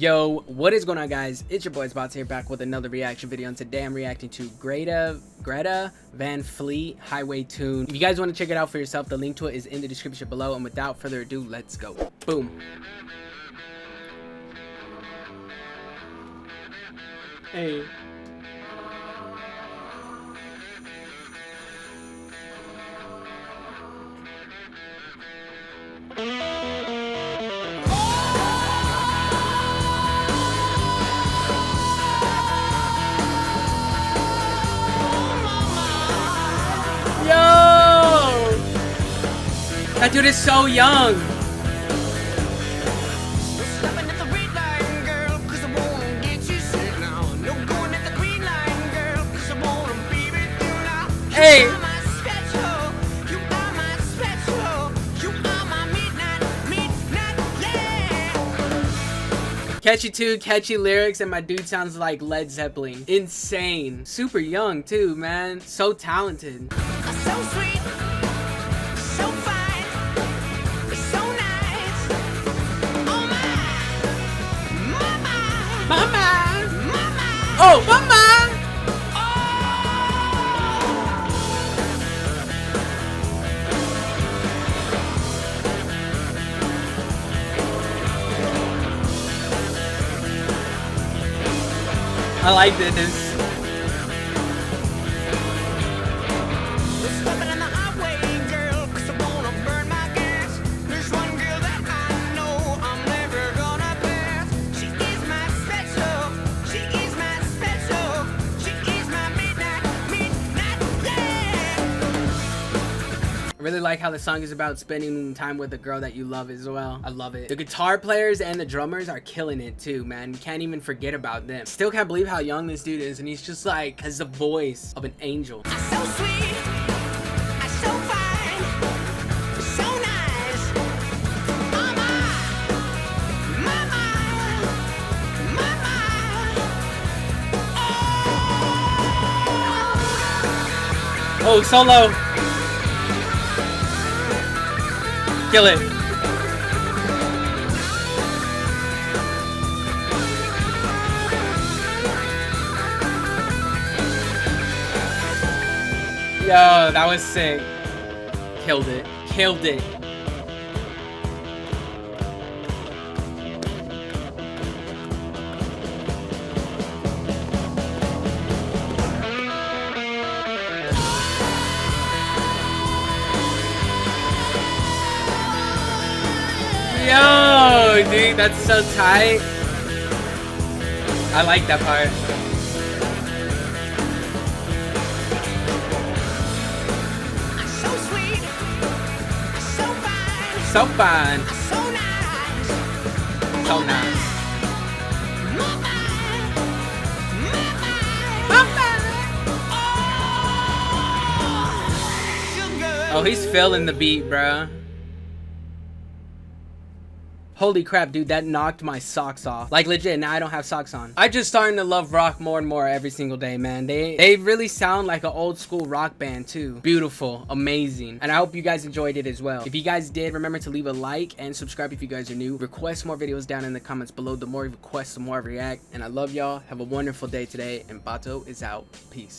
Yo, what is going on, guys? It's your boys Bato here, back with another reaction video, and today I'm reacting to Greta Van Fleet Highway Tune. If you guys want to check it out for yourself, the link to it is in the description below, and without further ado, let's go. Boom. Hey. That dude is so young. Hey. Catchy tune, catchy lyrics, and my dude sounds like Led Zeppelin. Insane. Super young too, man. So talented. So sweet. So fine. So nice. Oh my. Mama. Mama. Mama. Oh, mama. I like this. I really like how the song is about spending time with a girl that you love as well. I love it. The guitar players and the drummers are killing it too, man. You can't even forget about them. Still can't believe how young this dude is, and he's just like has the voice of an angel. So sweet. So fine. So nice. Mama. Mama. Mama. Oh, solo. Kill it. Yo, that was sick. Killed it. Killed it. Yo, dude, that's so tight. I like that part. So sweet. So fine. So fine. So nice. So nice. Mama. Mama. Oh, he's feeling the beat, bro. Holy crap, dude, that knocked my socks off. Like, legit, now I don't have socks on. I'm just starting to love rock more and more every single day, man. They really sound like an old school rock band too. Beautiful, amazing. And I hope you guys enjoyed it as well. If you guys did, remember to leave a like and subscribe if you guys are new. Request more videos down in the comments below. The more you request, the more I react. And I love y'all. Have a wonderful day today. And Bato is out. Peace.